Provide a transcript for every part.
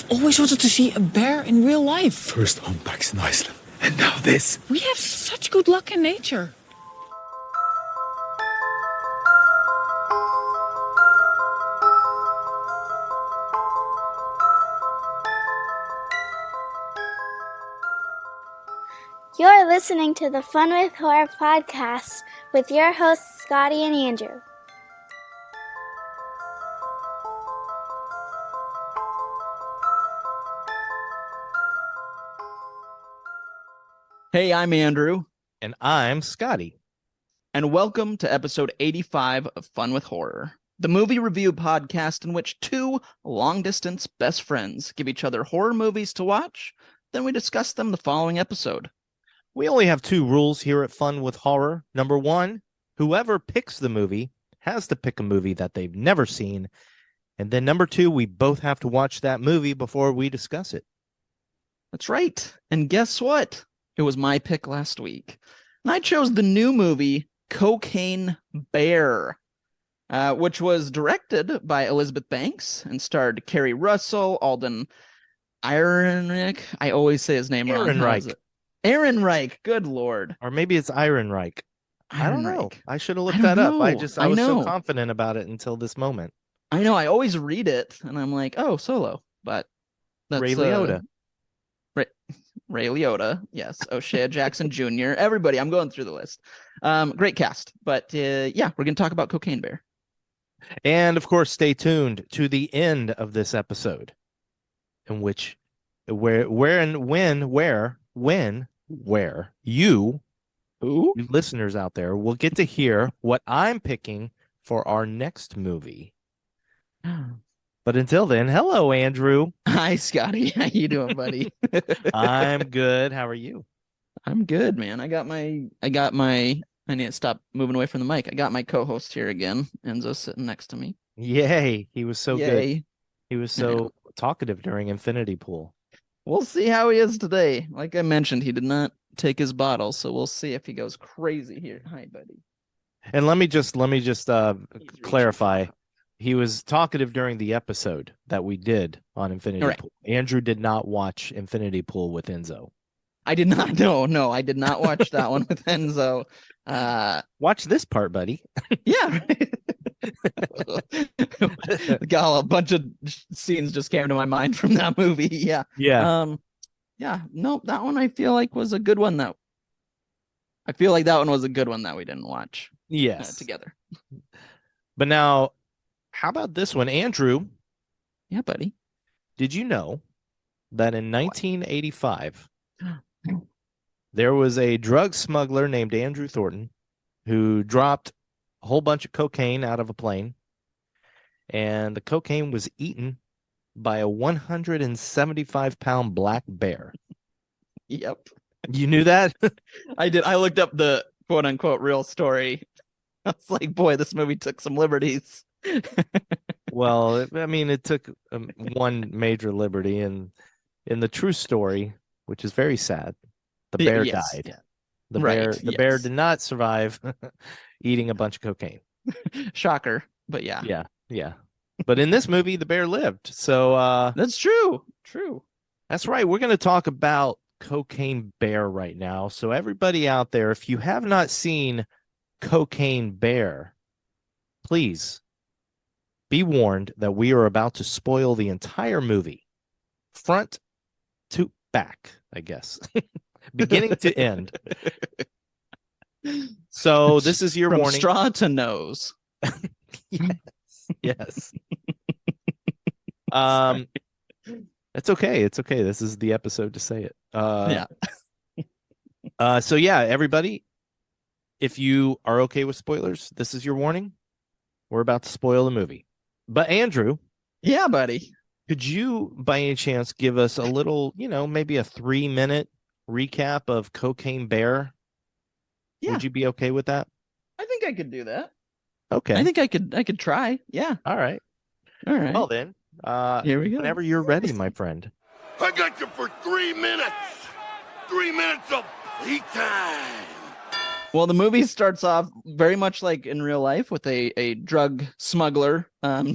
always wanted to see a bear in real life. First humpbacks in Iceland, and now this. We have such good luck in nature. You're listening to the Fun with Horror podcast with your hosts, Scotty and Andrew. Hey, I'm Andrew. And I'm Scotty. And welcome to episode 85 of Fun with Horror, the movie review podcast in which two long-distance best friends give each other horror movies to watch, then we discuss them the following episode. We only have two rules here at Fun with Horror. Number one, whoever picks the movie has to pick a movie that they've never seen. And then number two, we both have to watch that movie before we discuss it. That's right. And guess what? It was my pick last week. And I chose the new movie, Cocaine Bear, which was directed by Elizabeth Banks and starred Keri Russell, Alden, Ehrenreich. I always say his name wrong. Ehrenreich. Ehrenreich, good lord. Or maybe it's Ehrenreich. I don't know. I should have looked I don't that up. know. I was I know. so confident about it until this moment. I know. I always read it, and I'm like, oh, Solo. But that's Ray Liotta. Ray Liotta, yes. O'Shea Jackson Jr. Everybody. I'm going through the list. Great cast. But yeah, we're going to talk about Cocaine Bear. And of course, stay tuned to the end of this episode, in which, where you listeners out there will get to hear what I'm picking for our next movie. But until then, hello, Andrew. Hi, Scotty. How you doing, buddy? I'm good. How are you? I'm good, man. I need to stop moving away from the mic. I got my co-host here again. Enzo's sitting next to me. Yay. He was so Yay. good. He was so talkative during Infinity Pool. We'll see how he is today. Like I mentioned, he did not take his bottle, so we'll see if he goes crazy here. Hi, buddy. And let me just clarify. He was talkative during the episode that we did on Infinity Pool. Andrew did not watch Infinity Pool with Enzo. I did not. No, I did not watch that one with Enzo. Watch this part, buddy. Yeah. Got a bunch of scenes just came to my mind from that movie. Yeah. Yeah. Yeah. No, that one I feel like was a good one that we didn't watch. Yes. Together. But now, how about this one, Andrew? Yeah, buddy. Did you know that in 1985, there was a drug smuggler named Andrew Thornton who dropped a whole bunch of cocaine out of a plane, and the cocaine was eaten by a 175-pound black bear? Yep. You knew that? I did. I looked up the quote-unquote real story. I was like, boy, this movie took some liberties. Well, I mean, it took one major liberty, and in the true story, which is very sad, the bear died. Yeah. The bear did not survive eating a bunch of cocaine. Shocker, but yeah. Yeah. But in this movie, the bear lived. So that's true. True. That's right. We're going to talk about Cocaine Bear right now. So everybody out there, if you have not seen Cocaine Bear, please be warned that we are about to spoil the entire movie, front to back, I guess, beginning to end. So this is your From warning. Straw to nose. Yes. It's okay. It's okay. This is the episode to say it. Yeah. So yeah, everybody, if you are okay with spoilers, this is your warning. We're about to spoil the movie. But Andrew. Yeah, buddy. Could you, by any chance, give us a little, maybe a 3-minute recap of Cocaine Bear? Yeah. Would you be okay with that? I think I could do that. Okay. I think I could try. Yeah. All right. Well then, here we go. Whenever you're ready, my friend. I got you for 3 minutes. 3 minutes of playtime. Well, the movie starts off very much like in real life with a drug smuggler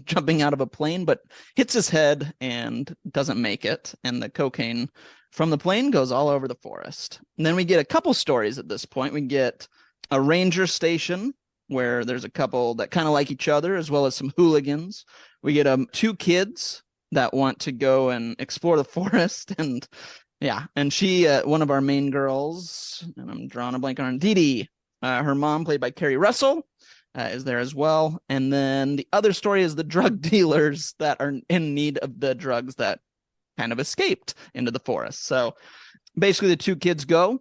jumping out of a plane, but hits his head and doesn't make it. And the cocaine from the plane goes all over the forest. And then we get a couple stories at this point. We get a ranger station where there's a couple that kind of like each other, as well as some hooligans. We get two kids that want to go and explore the forest. And yeah, and she, one of our main girls, and I'm drawing a blank on her, Dee Dee, her mom, played by Keri Russell, is there as well. And then the other story is the drug dealers that are in need of the drugs that kind of escaped into the forest. So basically, the two kids go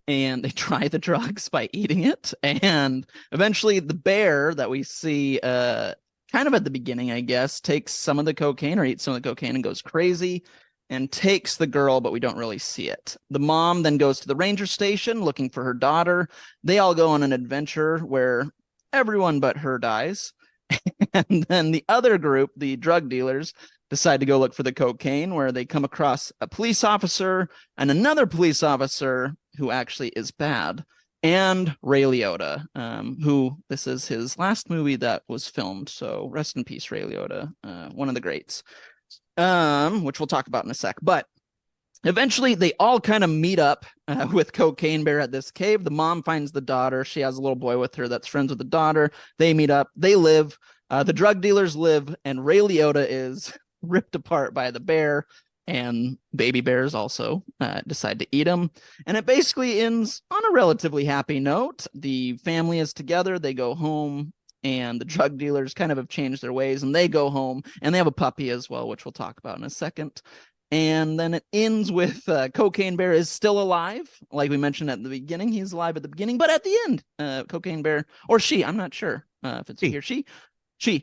and they try the drugs by eating it. And eventually, the bear that we see kind of at the beginning, I guess, takes some of the cocaine or eats some of the cocaine and goes crazy and takes the girl, but we don't really see it. The mom then goes to the ranger station looking for her daughter. They all go on an adventure where everyone but her dies. And then the other group, the drug dealers, decide to go look for the cocaine, where they come across a police officer and another police officer who actually is bad, and Ray Liotta, who this is his last movie that was filmed. So rest in peace, Ray Liotta, one of the greats. Which we'll talk about in a sec. But eventually, they all kind of meet up with Cocaine Bear at this cave. The mom finds the daughter. She has a little boy with her that's friends with the daughter. They meet up. They live. The drug dealers live, and Ray Liotta is ripped apart by the bear. And baby bears also decide to eat him. And it basically ends on a relatively happy note. The family is together. They go home. And the drug dealers kind of have changed their ways, and they go home, and they have a puppy as well, which we'll talk about in a second. And then it ends with Cocaine Bear is still alive. Like we mentioned at the beginning, he's alive at the beginning, but at the end, Cocaine Bear, or she, I'm not sure if it's he or she,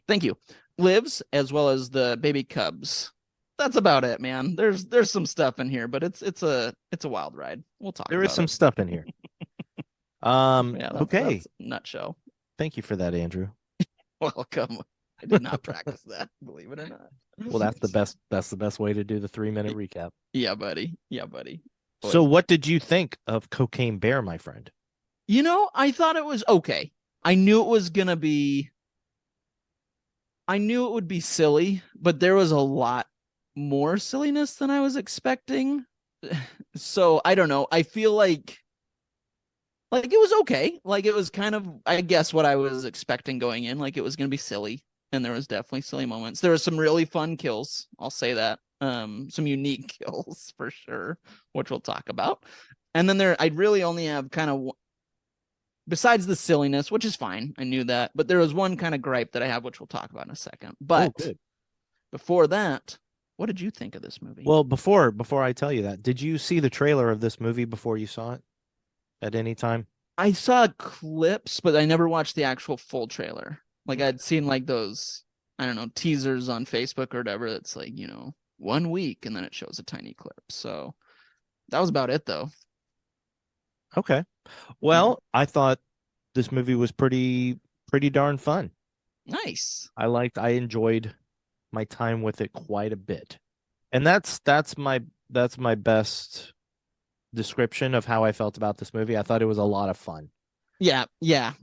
thank you, lives, as well as the baby cubs. That's about it, man. There's some stuff in here, but it's a wild ride. We'll talk There about is some it. stuff in here. Okay. That's nutshell. Thank you for that, Andrew. Welcome. I did not practice that, believe it or not. Well, that's the best way to do the 3-minute recap. Yeah, buddy. Boy. So what did you think of Cocaine Bear, my friend? You know, I thought it was okay. I knew it would be silly, but there was a lot more silliness than I was expecting. So I don't know. I feel like it was okay. Like it was kind of, I guess, what I was expecting going in. Like it was going to be silly, and there was definitely silly moments. There were some really fun kills. I'll say that. Some unique kills for sure, which we'll talk about. And then I really only have kind of, besides the silliness, which is fine. I knew that, but there was one kind of gripe that I have, which we'll talk about in a second. But before that, what did you think of this movie? Well, before I tell you that, did you see the trailer of this movie before you saw it? At any time? I saw clips, but I never watched the actual full trailer. Like I'd seen like those, I don't know, teasers on Facebook or whatever. That's like, 1 week, and then it shows a tiny clip. So that was about it, though. Okay. Well, I thought this movie was pretty darn fun. Nice. I enjoyed my time with it quite a bit. And that's my best description of how I felt about this movie. I thought it was a lot of fun. Yeah,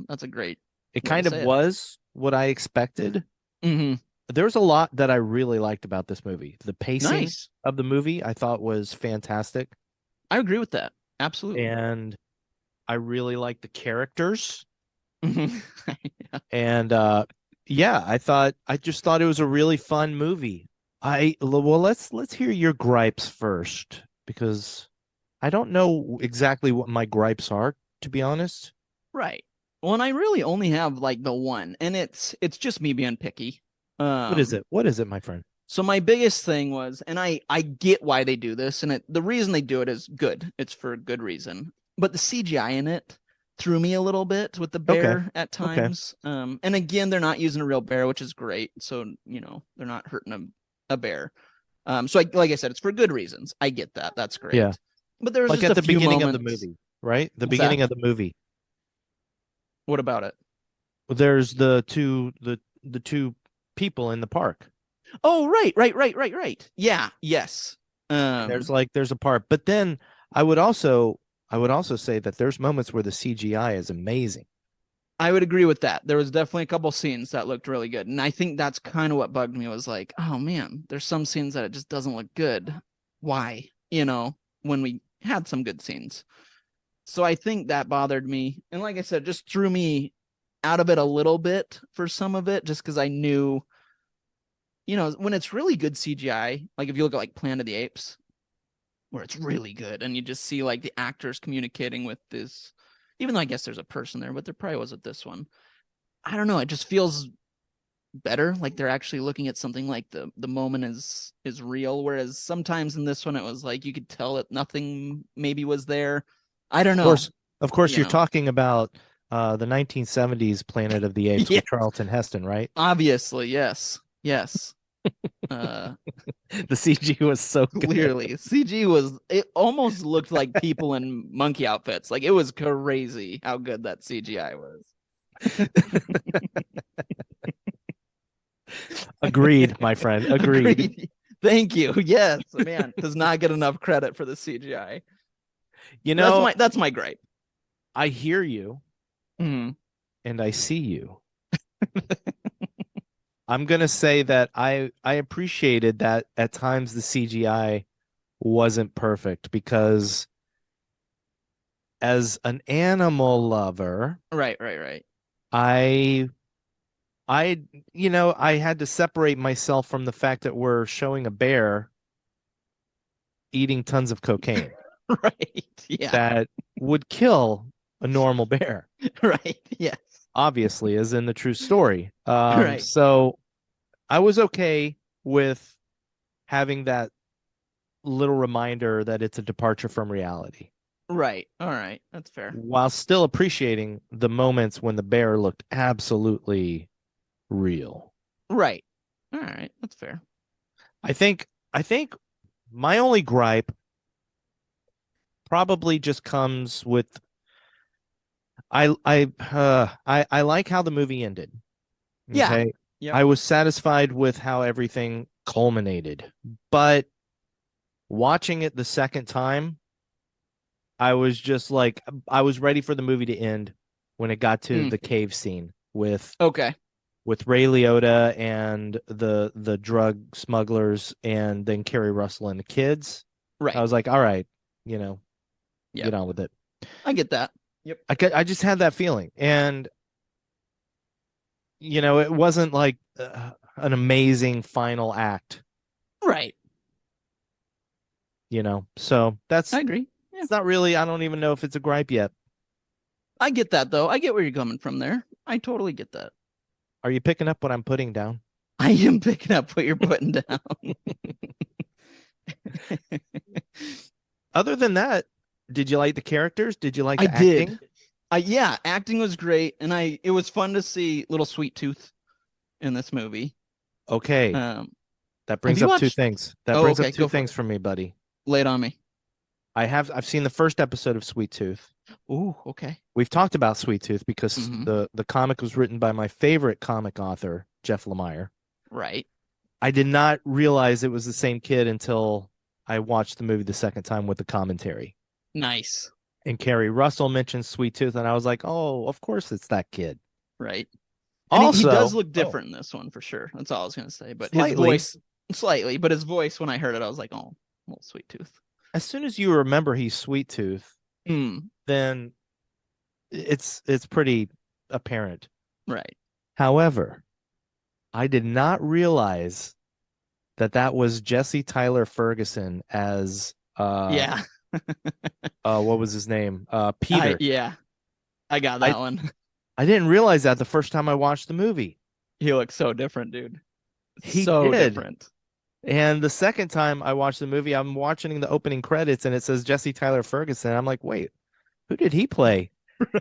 that's a great. It kind of was what I expected. Mm-hmm. There's a lot that I really liked about this movie. The pacing of the movie I thought was fantastic. I agree with that. Absolutely. And I really liked the characters. Yeah. And I just thought it was a really fun movie. Let's hear your gripes first, because I don't know exactly what my gripes are, to be honest. Right. Well, and I really only have like the one, and it's just me being picky. What is it? What is it, my friend? So my biggest thing was, and I get why they do this, and the reason they do it is good. It's for a good reason. But the CGI in it threw me a little bit with the bear at times. And again, they're not using a real bear, which is great. So, they're not hurting a bear. So like I said, it's for good reasons. I get that. That's great. Yeah. But there was like just at the beginning moments. of the movie, right? The beginning of the movie. What about it? There's the two people in the park. Oh, right. Yeah, yes. There's a part, but then I would also I would also say that there's moments where the CGI is amazing. I would agree with that. There was definitely a couple scenes that looked really good. And I think that's kind of what bugged me was like, oh man, there's some scenes that it just doesn't look good. Why? When we had some good scenes. So I think that bothered me. And like I said, just threw me out of it a little bit for some of it, just because I knew, when it's really good CGI, like if you look at like Planet of the Apes, where it's really good, and you just see like the actors communicating with this, even though I guess there's a person there, but there probably wasn't this one. I don't know. It just feels better. Like they're actually looking at something like the moment is real. Whereas sometimes in this one, it was like you could tell that nothing maybe was there. I don't know. Of course, you're talking about the 1970s Planet of the Apes with Charlton Heston, right? Obviously, yes. The CG was so good. Clearly, CG it almost looked like people in monkey outfits. Like it was crazy how good that CGI was. Agreed, my friend. Agreed. Thank you. Yes, man, does not get enough credit for the CGI. That's my gripe. I hear you, and I see you. I'm gonna say that I appreciated that at times the CGI wasn't perfect, because as an animal lover, right, I had to separate myself from the fact that we're showing a bear eating tons of cocaine. Right. Yeah. That would kill a normal bear. Right. Yes. Obviously, as in the true story. Right. So I was okay with having that little reminder that it's a departure from reality. Right. All right. That's fair. While still appreciating the moments when the bear looked absolutely real. Right. All right. That's fair. I think my only gripe probably just comes with I like how the movie ended. Okay? Yeah. Yep. I was satisfied with how everything culminated, but watching it the second time, I was just like, I was ready for the movie to end when it got to the cave scene with Ray Liotta and the drug smugglers, and then Keri Russell and the kids. Right. I was like, all right, get on with it. I get that. Yep. I just had that feeling, and it wasn't like an amazing final act. Right. So I agree. Yeah. It's not really, I don't even know if it's a gripe yet. I get that though. I get where you're coming from there. I totally get that. Are you picking up what I'm putting down? I am picking up what you're putting down. Other than that, did you like the characters? Did you like the acting? Yeah, acting was great, and it was fun to see little Sweet Tooth in this movie. Okay. That brings up two things. That brings up two things for me, buddy. Lay it on me. I've seen the first episode of Sweet Tooth. Ooh, okay. We've talked about Sweet Tooth because the comic was written by my favorite comic author, Jeff Lemire. Right. I did not realize it was the same kid until I watched the movie the second time with the commentary. Nice. And Keri Russell mentioned Sweet Tooth, and I was like, oh, of course it's that kid. Right. And also, he does look different in this one for sure. That's all I was going to say. But his voice, slightly, but his voice, when I heard it, I was like, oh, little Sweet Tooth. As soon as you remember he's Sweet Tooth, then it's pretty apparent. Right. However, I did not realize that was Jesse Tyler Ferguson as what was his name? Peter. I got that one. I didn't realize that the first time I watched the movie. He looks so different, dude. He did. Different. And the second time I watched the movie, I'm watching the opening credits and it says Jesse Tyler Ferguson. I'm like, wait, who did he play?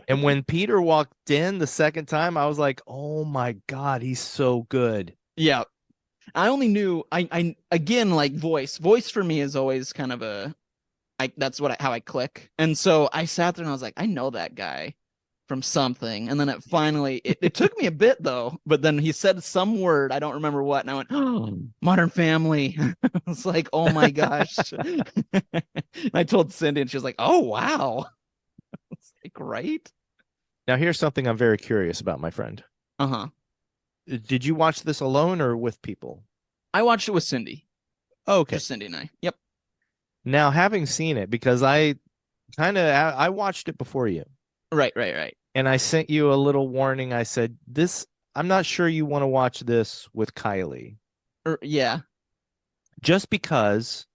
And when Peter walked in the second time, I was like, oh my God, he's so good. Yeah. I only knew I again, like voice for me is always kind of that's how I click. And so I sat there and I was like, I know that guy from something. And then it finally, it took me a bit though, but then he said some word, I don't remember what. And I went, oh, Modern Family. It's like, oh my gosh. I told Cindy and she was like, oh, wow. right? Now, here's something I'm very curious about, my friend. Uh-huh. Did you watch this alone or with people? I watched it with Cindy. Okay. Just Cindy and I. Yep. Now, having seen it, because I watched it before you, Right. and I sent you a little warning. I said, I'm not sure you want to watch this with Kylie, Yeah. just because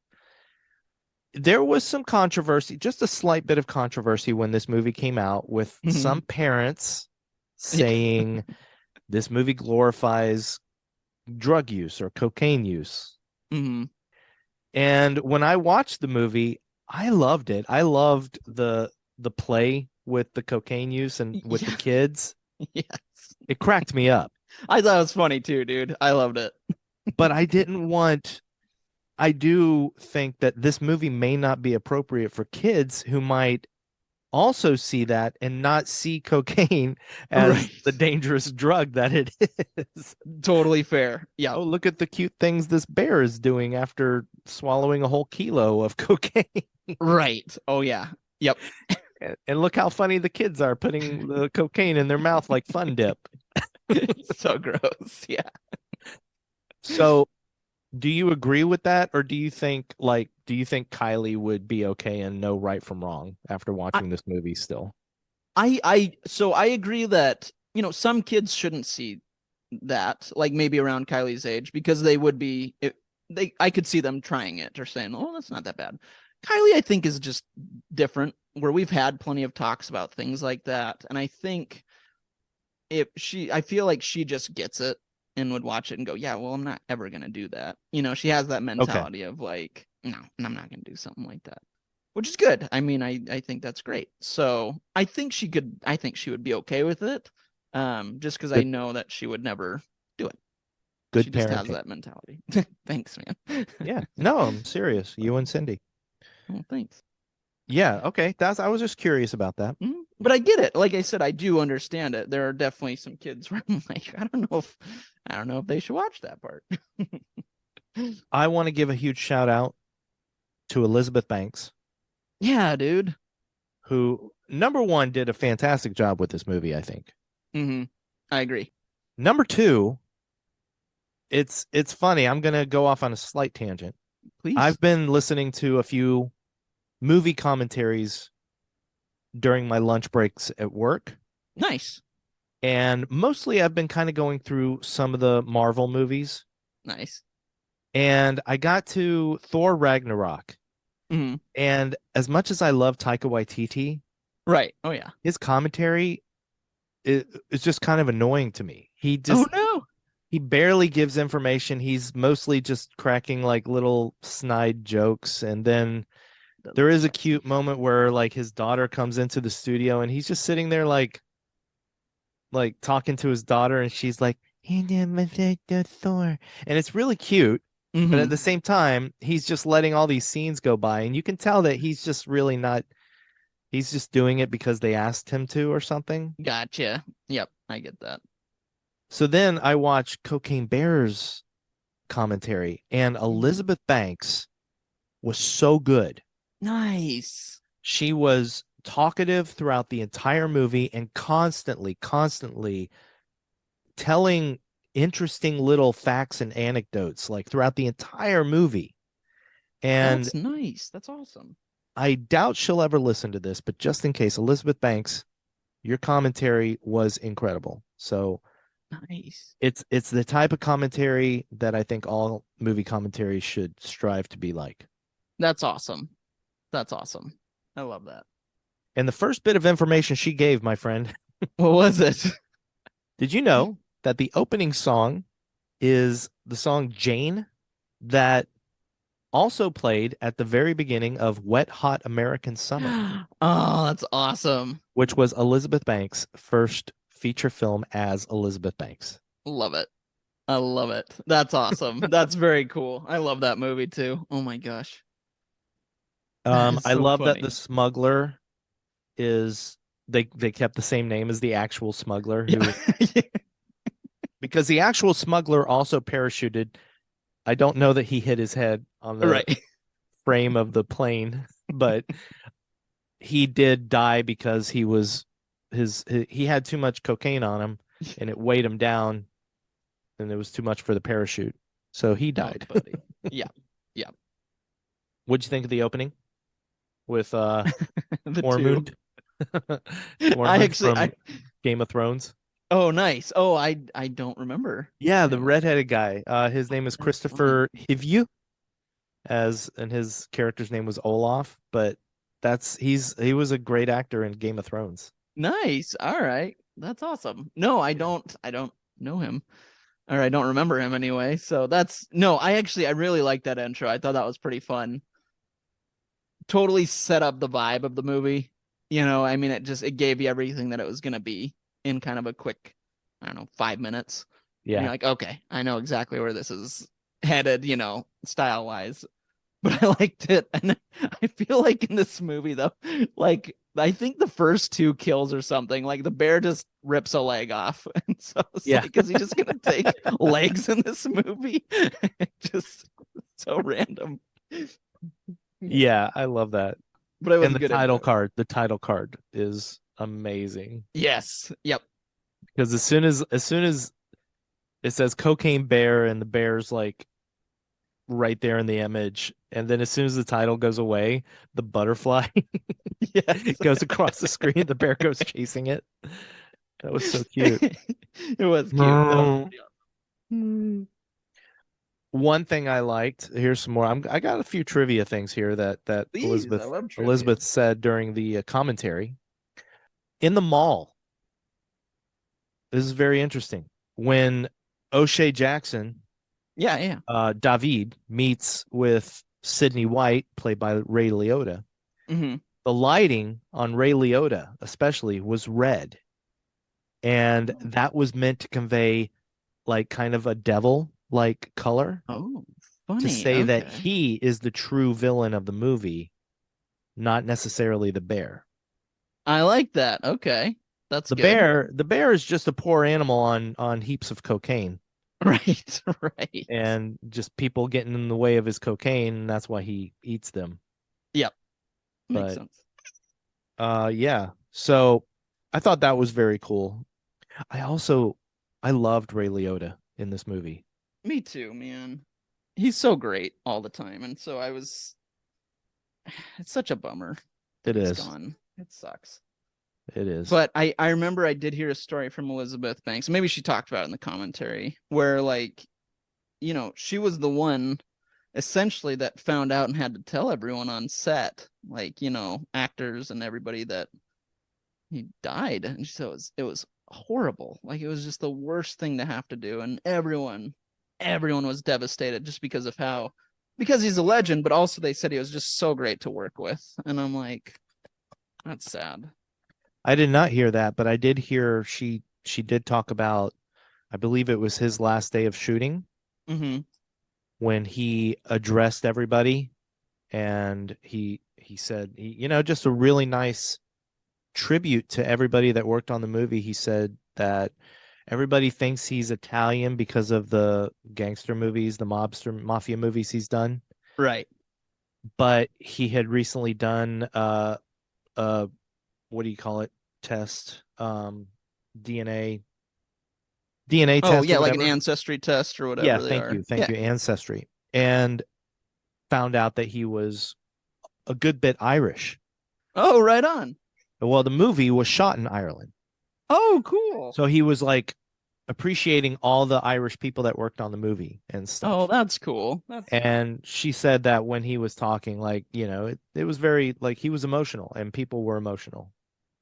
there was some controversy, just a slight bit of controversy when this movie came out, with some parents saying this movie glorifies drug use or cocaine use. Mm-hmm. And when I watched the movie, I loved it. I loved the play with the cocaine use and with the kids. Yes. It cracked me up. I thought it was funny too, dude. I loved it. But I do think that this movie may not be appropriate for kids who might also see that and not see cocaine as the dangerous drug that it is. Totally fair. Yeah. Oh, look at the cute things this bear is doing after swallowing a whole kilo of cocaine. Right. Oh, yeah. Yep. And look how funny the kids are putting the cocaine in their mouth like Fun Dip. So gross. Yeah. So, do you agree with that, or do you think Kylie would be okay and know right from wrong after watching this movie still? So I agree that, some kids shouldn't see that, like maybe around Kylie's age, because they would be I could see them trying it or saying, "Oh, that's not that bad." Kylie, I think, is just different, where we've had plenty of talks about things like that, and I think I feel like she just gets it and would watch it and go, "Yeah, well, I'm not ever gonna do that." She has that mentality of like, "No, I'm not gonna do something like that," which is good. I mean, I think that's great. So I think she would be okay with it, just because I Good, know that she would never do it. good She just has parenting. that mentality. Thanks, man. Yeah, no, I'm serious. You and Cindy. Well, thanks. Yeah, okay. I was just curious about that. But I get it. Like I said, I do understand it. There are definitely some kids where I'm like, I don't know if they should watch that part. I want to give a huge shout out to Elizabeth Banks, Yeah, dude. who number one did a fantastic job with this movie, I think. Mm-hmm. I agree. Number two, it's funny. I'm gonna go off on a slight tangent. Please. I've been listening to a few movie commentaries during my lunch breaks at work. Nice. And mostly I've been kind of going through some of the Marvel movies. Nice. And I got to Thor Ragnarok. Mm-hmm. And as much as I love Taika Waititi, Right. Oh yeah. his commentary is just kind of annoying to me. Oh no. He barely gives information. He's mostly just cracking like little snide jokes. And then there is a cute moment where like his daughter comes into the studio and he's just sitting there like talking to his daughter, and she's like, "He never said the Thor," and it's really cute. Mm-hmm. But at the same time, he's just letting all these scenes go by, and you can tell that he's just really not. He's just doing it because they asked him to or something. Gotcha. Yep, I get that. So then I watched Cocaine Bear's commentary, and Elizabeth Banks was so good. Nice. She was talkative throughout the entire movie and constantly telling interesting little facts and anecdotes like throughout the entire movie. And that's nice. That's awesome. I doubt she'll ever listen to this, but just in case, Elizabeth Banks, your commentary was incredible. So nice. It's the type of commentary that I think all movie commentaries should strive to be like. That's awesome. That's awesome. I love that. And the first bit of information she gave, my friend. What was it? Did you know that the opening song is the song Jane that also played at the very beginning of Wet Hot American Summer? Oh, that's awesome. Which was Elizabeth Banks' first feature film as Elizabeth Banks. Love it. I love it. That's awesome. That's very cool. I love that movie too. Oh my gosh. I love that the smuggler is they kept the same name as the actual smuggler because the actual smuggler also parachuted. I don't know that he hit his head on the frame of the plane, but he did die because he had too much cocaine on him and it weighed him down and it was too much for the parachute. So he Oh, died. buddy. Yeah. Yeah. What'd you think of the opening with The two. Tormund? I Tormund actually from I Game of Thrones. Oh, nice. Oh, I don't remember Yeah, the him. redheaded guy. His name is That's funny. Christopher Hivju, and his character's name was Olaf, but he was a great actor in Game of Thrones. Nice. All right. That's awesome. No, I don't know him. Or I don't remember him anyway. So that's no, I really liked that intro. I thought that was pretty fun. Totally set up the vibe of the movie. I mean it gave you everything that it was gonna be in kind of a quick, I don't know, 5 minutes. And Yeah. you're like, okay, I know exactly where this is headed, style wise. But I liked it. And I feel like in this movie though, like I think the first two kills or something, like the bear just rips a leg off. And so it's Yeah. like, is he just gonna take legs in this movie? Just so random. Yeah, I love that. But it was And a good intro. the title card is amazing Yes. Yep. because as soon as it says Cocaine Bear and the bear's like right there in the image, and then as soon as the title goes away, the butterfly Yes. goes across the screen, the bear goes chasing it. That was so cute. It was cute. That was pretty awesome. One thing I liked, here's some more. I got a few trivia things here that Please, I love trivia. Elizabeth said during the commentary. In the mall, this is very interesting. When O'Shea Jackson, Yeah. David, meets with Sidney White, played by Ray Liotta, Hmm. the lighting on Ray Liotta especially was red. And that was meant to convey like kind of a devil-like color Oh, to funny. say that Okay. he is the true villain of the movie, not necessarily the bear. I like that. Okay. That's The good. bear is just a poor animal on heaps of cocaine Right. Right. and just people getting in the way of his cocaine, and that's why he eats them. Yep. Makes But sense. yeah. So I thought that was very cool. I loved Ray Liotta in this movie. Me too, man. He's so great all the time. And so it's such a bummer It that he's is. gone. It sucks. It is. But I remember I did hear a story from Elizabeth Banks. Maybe she talked about it in the commentary where like, she was the one essentially that found out and had to tell everyone on set, like, actors and everybody that he died. And so it was horrible. Like it was just the worst thing to have to do. And everyone was devastated just because he's a legend, but also they said he was just so great to work with. And I'm like, that's sad. I did not hear that, but I did hear she did talk about, I believe it was his last day of shooting Mm-hmm. when he addressed everybody, and he said, just a really nice tribute to everybody that worked on the movie. He said that everybody thinks he's Italian because of the gangster movies, the mafia movies he's done. Right. But he had recently done what do you call it? Test, DNA Oh, test. yeah, or like an whatever. ancestry test or whatever Yeah, they thank are. you, thank you, Ancestry, and found out that he was a good bit Irish. Oh, right on. Well, the movie was shot in Ireland, Oh, cool. so he was like appreciating all the Irish people that worked on the movie and stuff. Oh, that's cool. And she said that when he was talking, like, it was very, like, he was emotional and people were emotional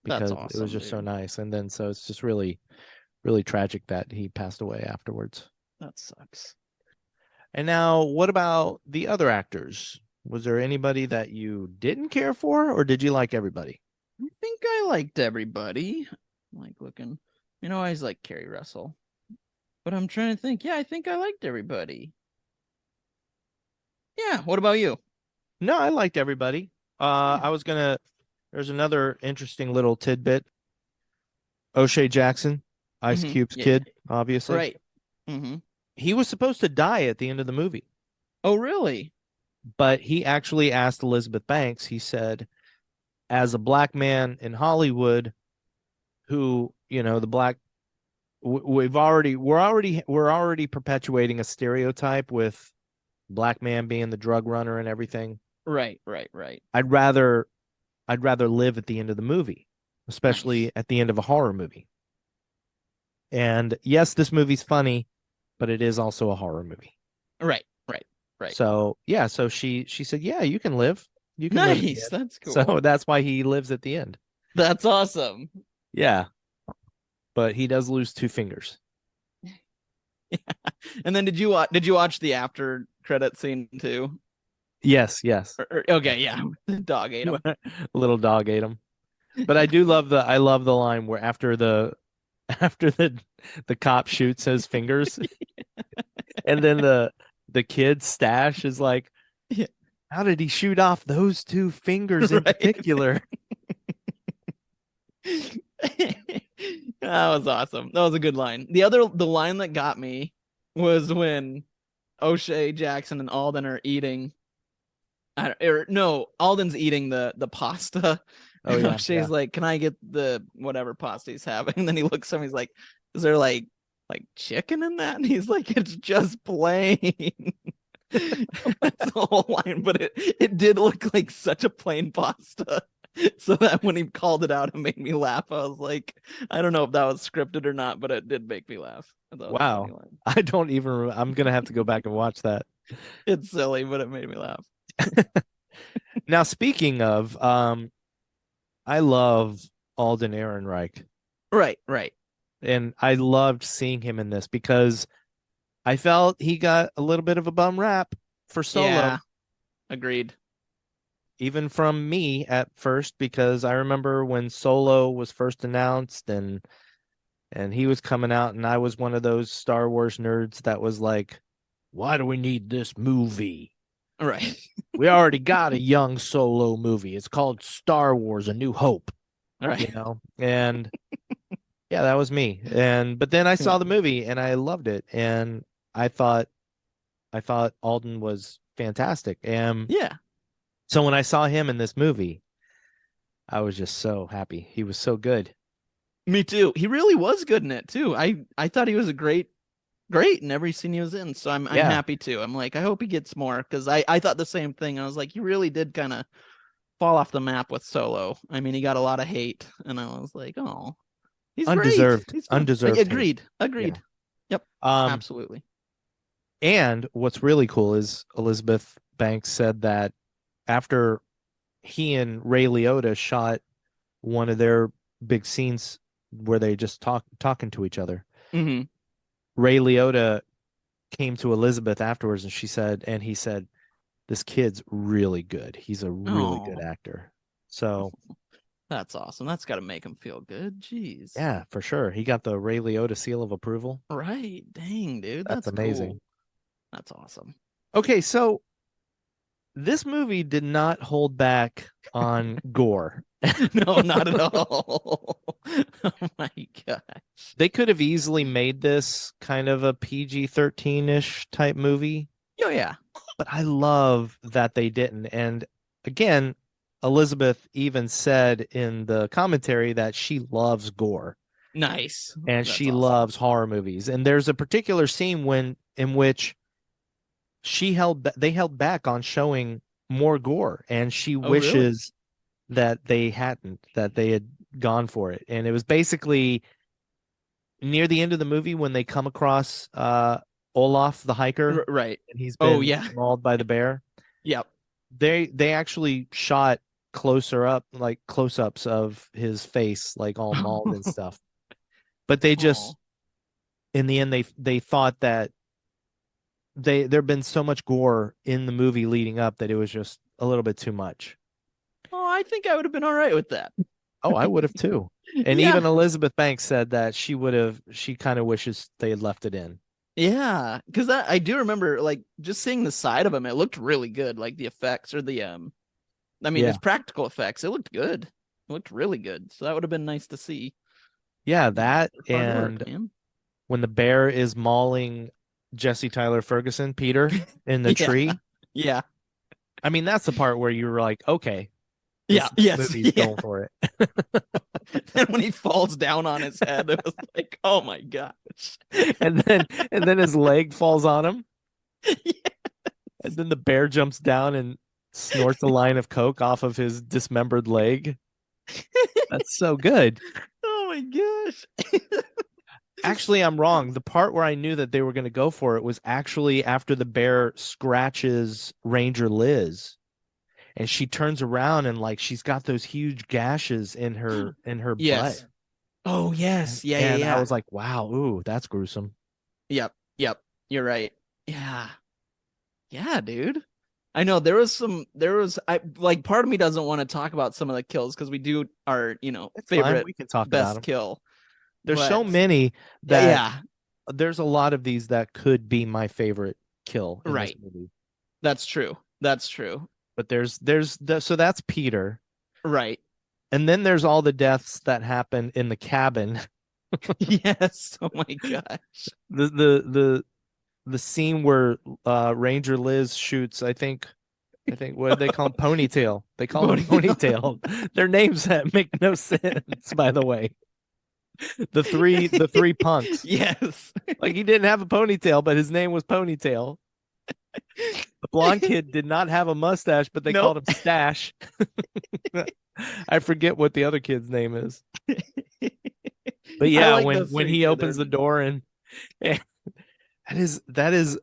because That's it awesome, was just so dude. nice. And then so it's just really, really tragic that he passed away afterwards. That sucks. And now, what about the other actors? Was there anybody that you didn't care for, or did you like everybody? I think I liked everybody. I like looking. I always like Keri Russell. But I'm trying to think. Yeah, I think I liked everybody. Yeah, what about you? No, I liked everybody. There's another interesting little tidbit. O'Shea Jackson, Ice Cube's Yeah. kid, obviously. Right. Mm-hmm. He was supposed to die at the end of the movie, Oh, really? but he actually asked Elizabeth Banks, he said, as a black man in Hollywood, who, you know, the black we're already perpetuating a stereotype with black man being the drug runner and everything. Right, right, right. I'd rather live at the end of the movie, especially Nice. at the end of a horror movie. And yes, this movie's funny, but it is also a horror movie. Right, right, right. So yeah, so she said, yeah, you can live. You can live at the Nice. end. That's So cool. that's why he lives at the end. That's awesome. Yeah. But he does lose 2 fingers. And then did you watch the after credit scene too? Yes, yes. Okay, yeah. The dog ate him. Little dog ate him. But I love the line where after the cop shoots his fingers and then the kid's stash is like, Yeah. how did he shoot off those 2 fingers in Right. particular? That was awesome. That was a good line. The line that got me was when O'Shea, Jackson, and Alden are eating. No, Alden's eating the pasta. Oh And yeah, O'Shea's yeah. like, "Can I get the whatever pasta he's having?" And then he looks at him. He's like, "Is there like chicken in that?" And he's like, "It's just plain." That's the whole line, but it did look like such a plain pasta. So that when he called it out, it made me laugh. I was like, I don't know if that was scripted or not, but it did make me laugh. I thought it was a funny Wow. line. I don't even I'm gonna have to go back and watch that. It's silly, but it made me laugh. Now, speaking of, I love Alden Ehrenreich, Right, right. and I loved seeing him in this because I felt he got a little bit of a bum rap for Solo, Yeah, agreed. even from me at first, because I remember when Solo was first announced and he was coming out, and I was one of those Star Wars nerds that was like, why do we need this movie? Right. We already got a young Solo movie. It's called Star Wars: A New Hope, All you right. know? And yeah, that was me. But then I saw the movie and I loved it, and I thought Alden was fantastic. And Yeah. so when I saw him in this movie, I was just so happy. He was so good. Me too. He really was good in it too. I thought he was a great in every scene he was in. So I'm Yeah. happy too. I'm like, I hope he gets more because I thought the same thing. I was like, he really did kind of fall off the map with Solo. I mean, he got a lot of hate, and I was like, oh, he's great. He's fun. Undeserved hate. Agreed. Yeah. Yep. Um, Absolutely. and what's really cool is Elizabeth Banks said that after he and Ray Liotta shot one of their big scenes where they just talking to each other, Hmm. Ray Liotta came to Elizabeth afterwards and he said, this kid's really good. He's a really good Oh, actor. So that's awesome. That's got to make him feel good. Jeez. yeah, for sure. He got the Ray Liotta seal of approval. Right. Dang, dude. That's That's amazing. cool. That's awesome. Okay, so this movie did not hold back on gore. No, not at all. Oh my gosh. They could have easily made this kind of a PG-13-ish type movie, Oh yeah. but I love that they didn't. And again, Elizabeth even said in the commentary that she loves gore Nice. and That's she awesome. loves horror movies. And there's a particular scene in which they held back on showing more gore, and she Oh, really? wishes that they had gone for it. And it was basically near the end of the movie when they come across Olaf the hiker, Right. and he's Oh been yeah. mauled by the bear. Yep. They actually shot close-ups of his face, like all mauled and stuff. But they just, in the end, they thought that there'd been so much gore in the movie leading up that it was just a little bit too much. Oh, I think I would have been all right with that. Oh, I would have too. And Yeah. even Elizabeth Banks said that she kind of wishes they had left it in. Yeah, because I do remember like just seeing the side of him. It looked really good, like the effects or the I mean, Yeah. it's practical effects. It looked good. It looked really good. So that would have been nice to see. Yeah, that Hard and work, man. when the bear is mauling Jesse Tyler Ferguson, Peter, in the Yeah. tree. Yeah. I mean, that's the part where you were like, okay, Yeah, This yes, movie's yeah. going for it. And when he falls down on his head, it was like, oh my gosh. And then his leg falls on him, Yeah. and then the bear jumps down and snorts a line of coke off of his dismembered leg. That's so good. Oh my gosh. Actually, I'm wrong. The part where I knew that they were going to go for it was actually after the bear scratches Ranger Liz, and she turns around and like she's got those huge gashes in her butt. Yes. Oh yes. Yeah, yeah, And I yeah. was like, wow, ooh, that's gruesome. Yep. Yep. You're right. Yeah. Yeah, dude. I know I like part of me doesn't want to talk about some of the kills because we do our, It's fine. favorite We can talk about best them. kill. There's so But many that yeah, there's a lot of these that could be my favorite kill in this right. movie. That's true. That's true. But so that's Peter. Right. And then there's all the deaths that happen in the cabin. Yes. Oh my gosh. The scene where Ranger Liz shoots, I think what do they call him? Ponytail. They call him Ponytail. Their names that make no sense, by the way. The three punks. Yes. Like he didn't have a ponytail, but his name was Ponytail. The blonde kid did not have a mustache, but they called him Stash. I forget what the other kid's name is. But yeah, like when he opens the door and that is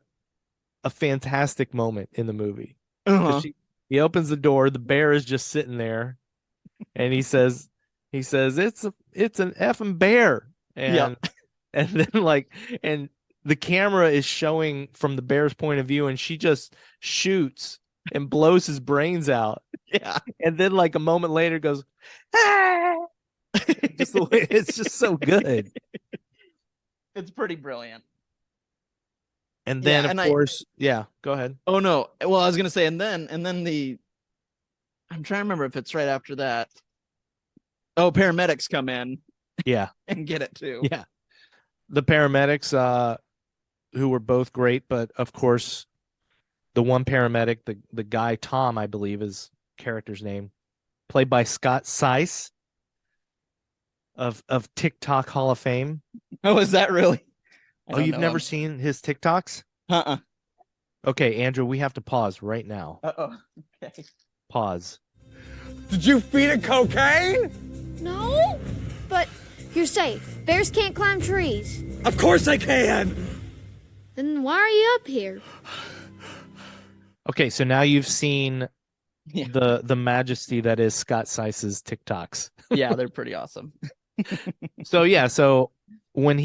a fantastic moment in the movie. Uh-huh. He opens the door, the bear is just sitting there, and he says it's an effing bear. And Yep. and then and the camera is showing from the bear's point of view, and she just shoots and blows his brains out. Yeah. And then a moment later goes, ah! Just the way it's just so good. It's pretty brilliant. And then Yeah, of course, yeah, go ahead. Oh no. Well, I was gonna say, and then I'm trying to remember if it's right after that. Oh, paramedics come in Yeah. and get it too. Yeah. The paramedics, who were both great, but of course, the one paramedic, the guy Tom, I believe, is character's name, played by Scott Seiss of TikTok Hall of Fame. Oh, is that really? Oh, you've never seen his TikToks? Uh-uh. Okay, Andrew, we have to pause right now. Uh-oh. Okay. Pause. Did you feed it cocaine? No, but you're safe. Bears can't climb trees. Of course I can. Then why are you up here? Okay, so now you've seen Yeah. the majesty that is Scott Seiss's TikToks. Yeah, they're pretty awesome. So when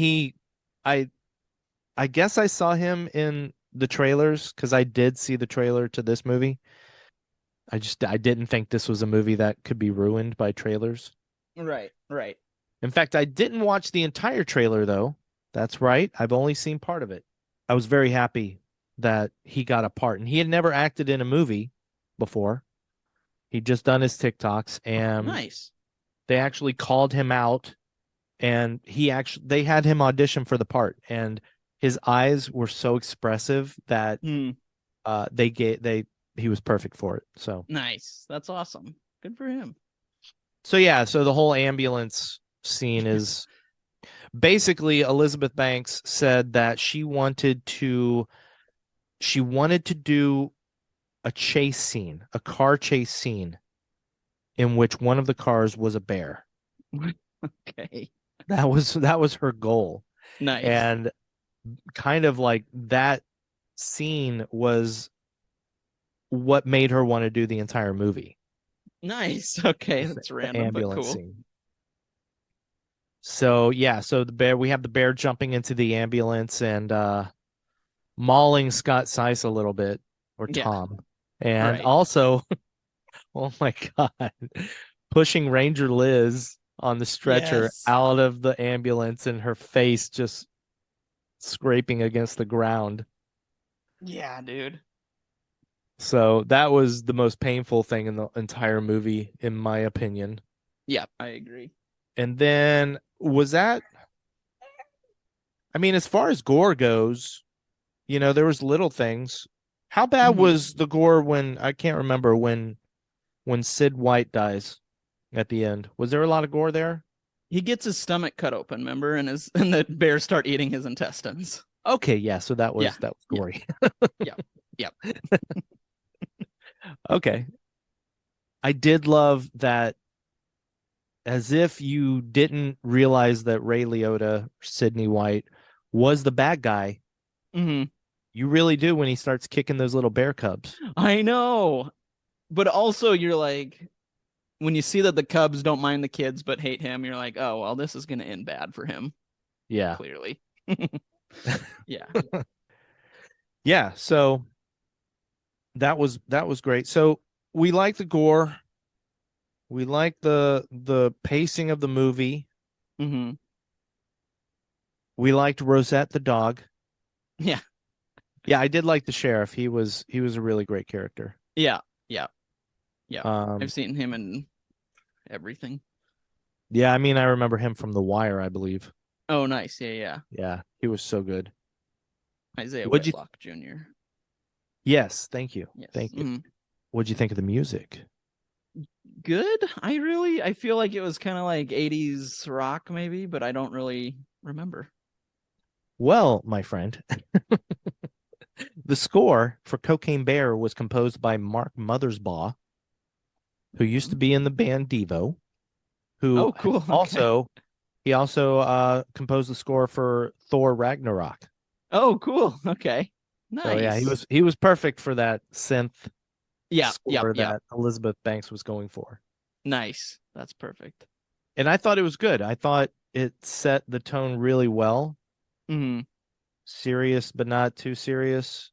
I guess I saw him in the trailers because I did see the trailer to this movie. I didn't think this was a movie that could be ruined by trailers. Right. In fact, I didn't watch the entire trailer though. That's right. I've only seen part of it. I was very happy that he got a part, and he had never acted in a movie before. He'd just done his TikToks, and Nice. they actually called him out, and they had him audition for the part, and his eyes were so expressive that he was perfect for it. So Nice. That's awesome. Good for him. so the whole ambulance scene is basically Elizabeth Banks said that she wanted to do a chase scene, a car chase scene in which one of the cars was a bear. Okay. That was her goal. Nice. And kind of like that scene was what made her want to do the entire movie. Nice. Okay, that's random, but cool. Scene. So we have the bear jumping into the ambulance and mauling Scott Seiss a little bit, or Tom. And also, oh my God, pushing Ranger Liz on the stretcher out of the ambulance and her face just scraping against the ground. Yeah, dude. So that was the most painful thing in the entire movie, in my opinion. Yeah, I agree. And then as far as gore goes, there was little things. How bad was the gore when, I can't remember, when when Sid White dies at the end. Was there a lot of gore there? He gets his stomach cut open, remember, and the bears start eating his intestines. Okay, yeah, so that was Yeah. gory. Yeah. Okay. I did love that, as if you didn't realize that Ray Liotta, Sidney White, was the bad guy. Hmm. You really do when he starts kicking those little bear cubs. I know. But also you're like, when you see that the Cubs don't mind the kids but hate him, you're like, oh, well, this is going to end bad for him, Yeah. clearly. Yeah. Yeah, so that was great. So we like the gore. We like the pacing of the movie. Hmm. We liked Rosette the dog. Yeah. Yeah, I did like the sheriff. He was a really great character. Yeah. Yeah. Yeah. Um, I've seen him in everything. yeah, I mean, I remember him from The Wire, I believe. Oh, nice. Yeah. Yeah. Yeah, he was so good. Isaiah What'd you? Whitlock Jr. Yes, thank you. Yes. Thank you. Mhm. What'd you think of the music? Good. I feel like it was kind of like 80s rock maybe, but I don't really remember. Well, my friend, the score for Cocaine Bear was composed by Mark Mothersbaugh, who used to be in the band Devo, who Oh, cool. Okay. also composed the score for Thor Ragnarok. Oh, cool. Okay. Nice. So yeah, he was perfect for that synth Yeah. score Yeah. that Elizabeth Banks was going for. Nice. That's perfect. And I thought it was good. I thought it set the tone really well. Hmm. Serious but not too serious.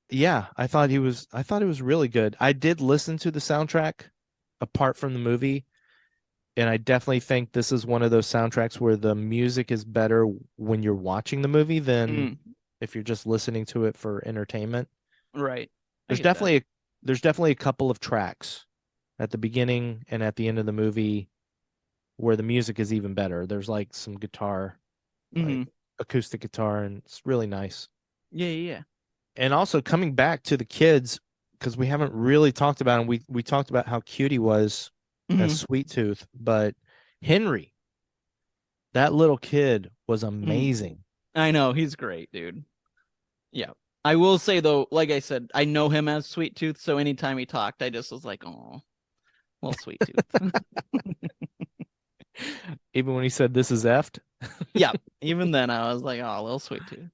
Yeah, I thought it was really good. I did listen to the soundtrack apart from the movie, and I definitely think this is one of those soundtracks where the music is better when you're watching the movie than if you're just listening to it for entertainment. Right. There's definitely a couple of tracks at the beginning and at the end of the movie where the music is even better. There's like some guitar, like acoustic guitar, and it's really nice. Yeah. And also coming back to the kids, because we haven't really talked about him. We talked about how cute he was as Sweet Tooth, but Henry, that little kid was amazing. I know, he's great, dude. Yeah. I will say though, like I said, I know him as Sweet Tooth, so anytime he talked, I just was like, oh, little Sweet Tooth. Even when he said this is effed. Yeah. Even then I was like, oh, little Sweet Tooth.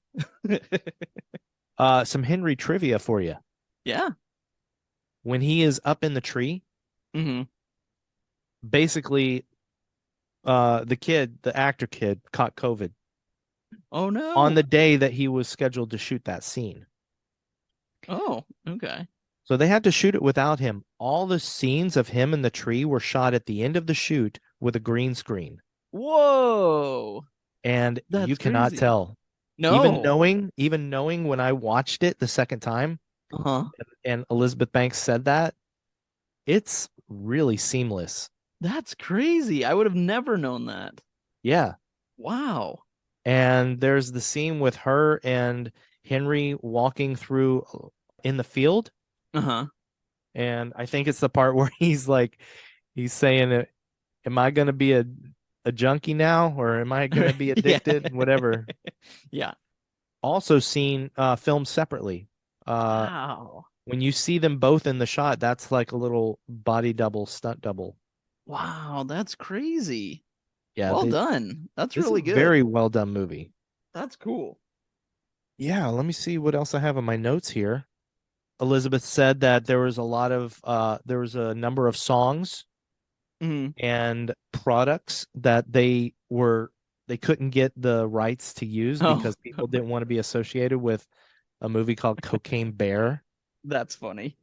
Some Henry trivia for you. Yeah. When he is up in the tree, basically the actor kid caught COVID. Oh no. On the day that he was scheduled to shoot that scene. Oh, okay. So they had to shoot it without him. All the scenes of him in the tree were shot at the end of the shoot with a green screen. Whoa. And That's you cannot crazy. tell. No. Even knowing when I watched it the second time, and Elizabeth Banks said that, it's really seamless. That's crazy. I would have never known that. Yeah. Wow. And there's the scene with her and Henry walking through in the field. And I think it's the part where he's saying, am I going to be a junkie now, or am I going to be addicted? Whatever. Yeah. Also seen filmed separately. Wow. When you see them both in the shot, that's like a little body double, stunt double. Wow, that's crazy. Yeah. Well done. That's really good. Very well done movie. That's cool. Yeah, let me see what else I have on my notes here. Elizabeth said that there was a number of songs and products that they couldn't get the rights to use because people didn't want to be associated with a movie called Cocaine Bear. That's funny.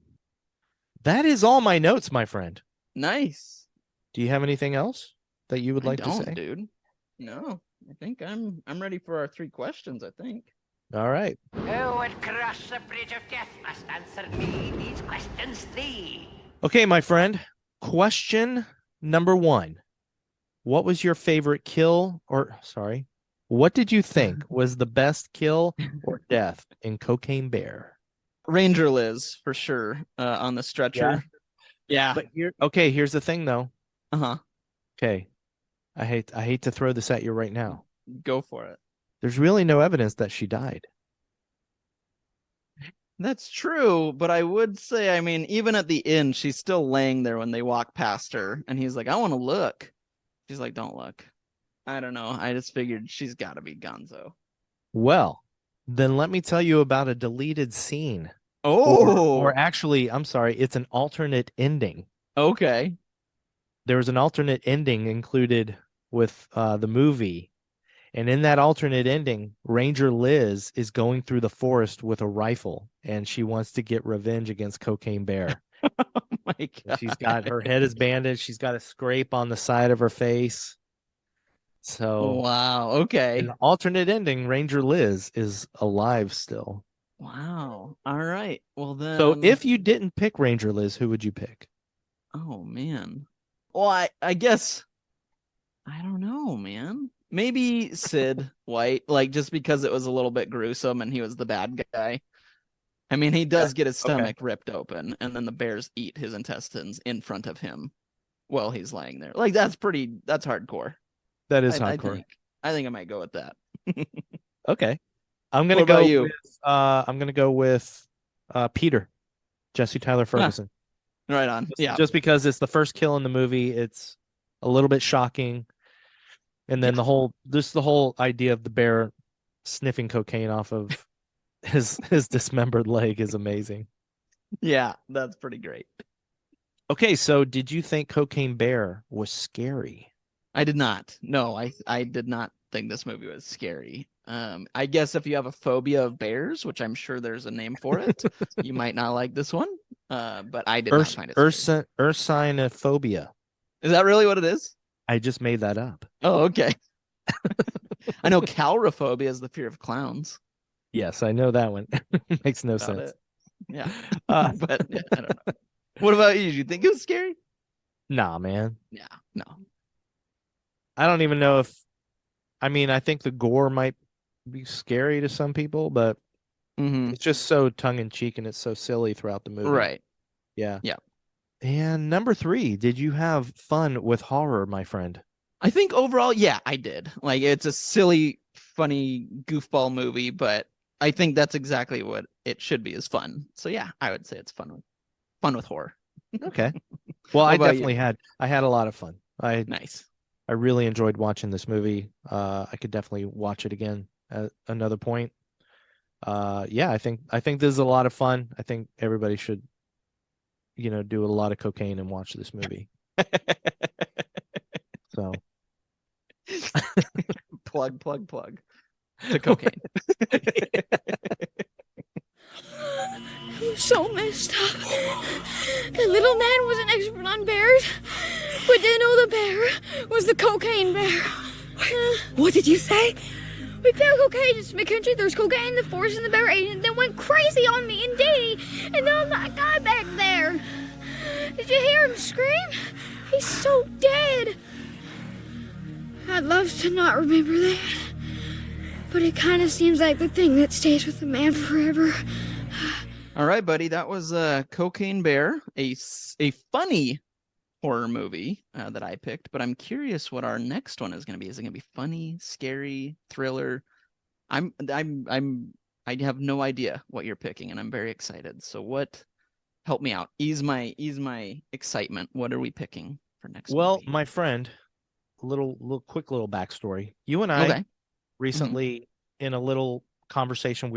That is all my notes, my friend. Nice. Do you have anything else that you would like to say? Dude. No, I think I'm ready for our 3 questions, I think. All right. Who would cross the bridge of death must answer me these questions 3. Okay, my friend. Question number 1. What was your favorite kill, what did you think was the best kill or death in Cocaine Bear? Ranger Liz, for sure, on the stretcher. Yeah. But here's the thing though. Uh-huh. Okay. I hate to throw this at you right now. Go for it. There's really no evidence that she died. That's true, but I would say, I mean, even at the end, she's still laying there when they walk past her, and he's like, I want to look. She's like, don't look. I don't know. I just figured she's got to be Gonzo. Well, then let me tell you about a deleted scene. Oh, Or actually, I'm sorry, it's an alternate ending. okay. There was an alternate ending included with the movie. And in that alternate ending, Ranger Liz is going through the forest with a rifle, and she wants to get revenge against Cocaine Bear. Oh my And God. she's got her head is bandaged. She's got a scrape on the side of her face. So Wow. in Okay. the alternate ending, Ranger Liz is alive still. Wow. All right. Well then. So if you didn't pick Ranger Liz, who would you pick? Oh man. Well, I guess I don't know, man. Maybe Sid White, like just because it was a little bit gruesome and he was the bad guy. I mean, he does get his stomach ripped open, and then the bears eat his intestines in front of him while he's lying there. Like that's hardcore. That is I hardcore. I think I might go with that. Okay. I'm gonna What about go you? with Peter, Jesse Tyler Ferguson. Right on. Yeah. Just because it's the first kill in the movie, it's a little bit shocking. And then the whole idea of the bear sniffing cocaine off of his dismembered leg is amazing. Yeah, that's pretty great. Okay, so did you think Cocaine Bear was scary? I did not. No, I did not think this movie was scary. I guess if you have a phobia of bears, which I'm sure there's a name for it, you might not like this one. But I did not find it scary. Ursinophobia. Is that really what it is? I just made that up. Oh, okay. I know calrophobia is the fear of clowns. Yes, I know that one. Makes no About sense. it. Yeah. But yeah, I don't know. What about you? Did you think it was scary? Nah, man. Yeah, no. I don't even know if I think the gore might be scary to some people, but it's just so tongue in cheek and it's so silly throughout the movie. Right. Yeah. Yeah. And number 3, did you have fun with horror, my friend? I think overall, yeah, I did. Like it's a silly, funny, goofball movie, but I think that's exactly what it should be, is fun. So yeah, I would say it's fun with horror. Okay. Well, What I about you? definitely had a lot of fun. Nice. I really enjoyed watching this movie. I could definitely watch it again at another point. Yeah, I think this is a lot of fun. I think everybody should, do a lot of cocaine and watch this movie. So plug to cocaine. It was so messed up. The little man was an expert on bears, but didn't know the bear was the cocaine bear. What did you say? We found cocaine in Smith Country. There was cocaine in the forest, and the bear ate it, and then went crazy on me and Dee, and then that guy back there. Did you hear him scream? He's so dead. I'd love to not remember that, but it kind of seems like the thing that stays with the man forever. All right, buddy. That was Cocaine Bear, a funny horror movie that I picked. But I'm curious what our next one is going to be. Is it going to be funny, scary, thriller? I have no idea what you're picking, and I'm very excited. So help me out. Ease my excitement. What are we picking for next? Well, movie? my friend, quick little backstory. You and I recently in a little conversation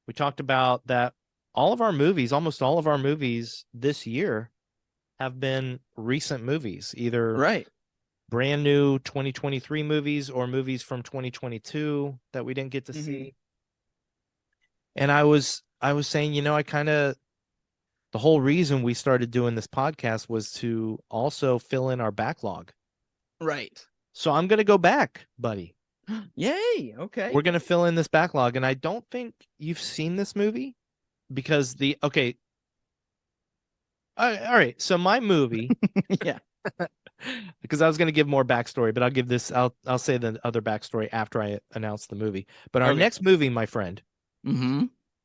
we talked about that almost all of our movies this year have been recent movies, either brand new 2023 movies or movies from 2022 that we didn't get to see. And I was saying, the whole reason we started doing this podcast was to also fill in our backlog. Right. So I'm going to go back, buddy. Yay. Okay. We're going to fill in this backlog. And I don't think you've seen this movie because all right. So my movie, yeah, because I was going to give more backstory, but I'll say the other backstory after I announce the movie. But our next movie, my friend,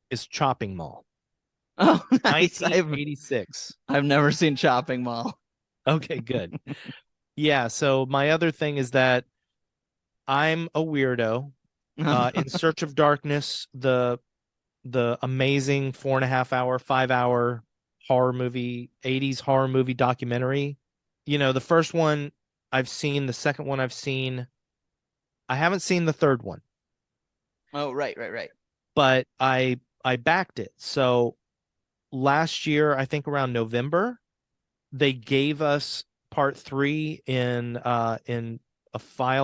is Chopping Mall. Oh, nice. 1986. I've never seen Chopping Mall. Okay, good. Yeah, so my other thing is that I'm a weirdo. In Search of Darkness, the amazing 4.5 hour, 5 hour horror movie, 80s horror movie documentary. You know, the first one I've seen, the second one I've seen. I haven't seen the third one. Oh, right. But I backed it. So last year, I think around November, they gave us part 3 in a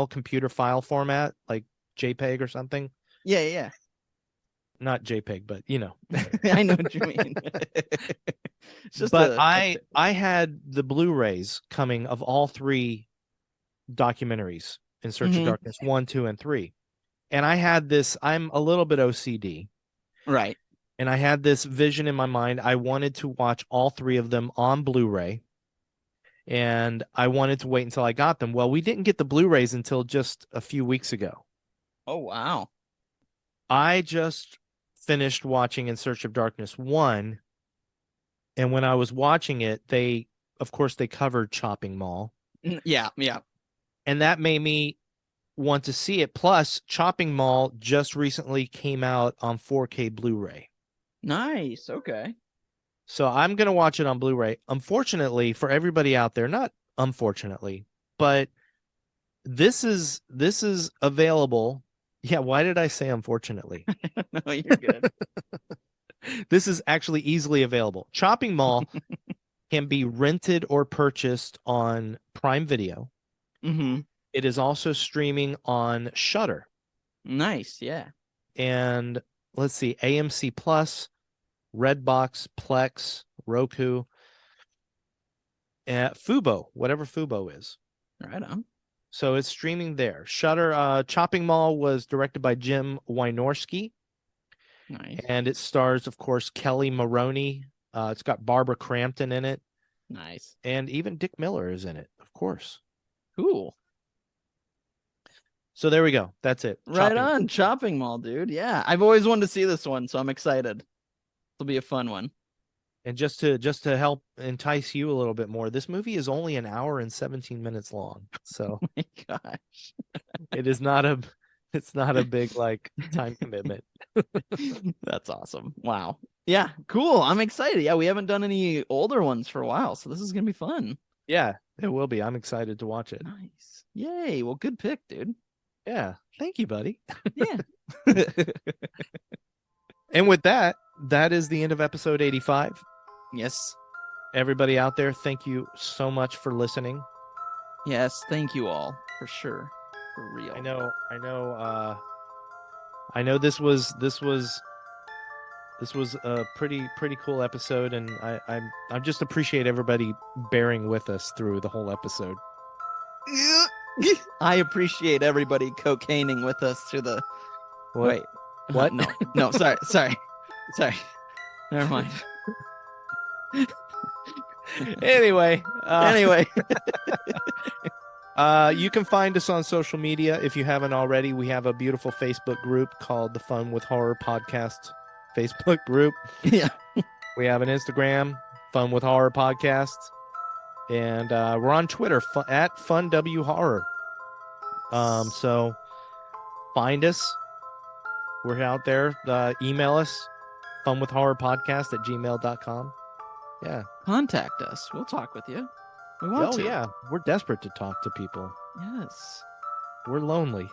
computer file format, like JPEG or something. Yeah. Not JPEG, but you know. I know what you mean. I had the Blu-rays coming of all 3 documentaries in Search of Darkness, 1, 2, and 3. And I had this, I'm a little bit OCD. Right. And I had this vision in my mind. I wanted to watch all 3 of them on Blu-ray. And I wanted to wait until I got them. Well, we didn't get the Blu-rays until just a few weeks ago. Oh, wow. I just finished watching In Search of Darkness 1. And when I was watching it, of course, they covered Chopping Mall. Yeah. And that made me want to see it. Plus, Chopping Mall just recently came out on 4K Blu-ray. Nice. Okay. So I'm going to watch it on Blu-ray. Unfortunately, for everybody out there, not unfortunately, but this is available. Yeah, why did I say unfortunately? No, you're good. This is actually easily available. Chopping Mall can be rented or purchased on Prime Video. Mm-hmm. It is also streaming on Shudder. Nice, yeah. And let's see, AMC Plus, Redbox, Plex, Roku, Fubo, whatever Fubo is. Right on. So it's streaming there. Shudder. Chopping Mall was directed by Jim Wynorski. Nice. And it stars, of course, Kelly Maroney. It's got Barbara Crampton in it. Nice. And even Dick Miller is in it, of course. Cool. So there we go. That's it. Right on. Chopping Mall, dude. Yeah. I've always wanted to see this one, so I'm excited. It'll be a fun one. And just to help entice you a little bit more, this movie is only 1 hour and 17 minutes long. So Oh my gosh. it's not a big like time commitment. That's awesome. Wow. Yeah, cool. I'm excited. Yeah, we haven't done any older ones for a while, so this is gonna be fun. Yeah, it will be. I'm excited to watch it. Nice. Yay. Well, good pick, dude. Yeah. Thank you, buddy. Yeah. And with that is the end of episode 85. Yes. Everybody out there, thank you so much for listening. Yes. Thank you all for sure. For real. I know this was a pretty cool episode, and I just appreciate everybody bearing with us through the whole episode. I appreciate everybody cocaining with us through the. What? Wait. What? No. Sorry. Never mind. Anyway. You can find us on social media if you haven't already. We have a beautiful Facebook group called the Fun with Horror Podcast Facebook group. Yeah. We have an Instagram, Fun with Horror Podcast. And we're on Twitter at FunWHorror. So find us. We're out there. Email us, funwithhorrorpodcast@gmail.com. Yeah. Contact us. We'll talk with you. We want to. Yeah. We're desperate to talk to people. Yes. We're lonely.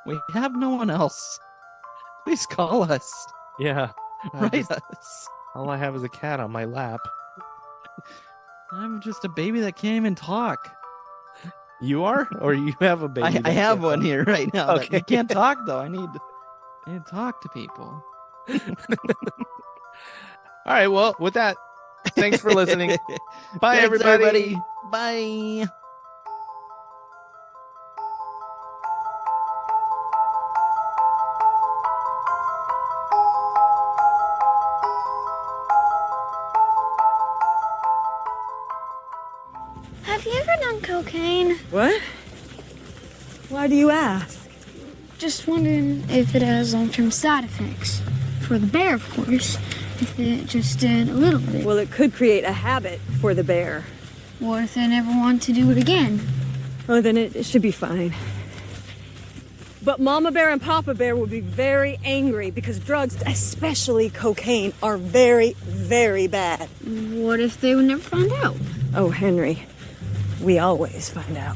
We have no one else. Please call us. Yeah. Write us. All I have is a cat on my lap. I'm just a baby that can't even talk. You are? Or you have a baby? I have one here right now. Okay. I can't talk though. I need to talk to people. All right. Well, with that, thanks for listening. Bye, Thanks, everybody. Bye. Have you ever done cocaine? What? Why do you ask? Just wondering if it has long-term side effects. For the bear, of course. If it just did a little bit. Well, it could create a habit for the bear. What if they never want to do it again? Oh, then it should be fine. But Mama Bear and Papa Bear will be very angry because drugs, especially cocaine, are very, very bad. What if they would never find out? Oh, Henry, we always find out.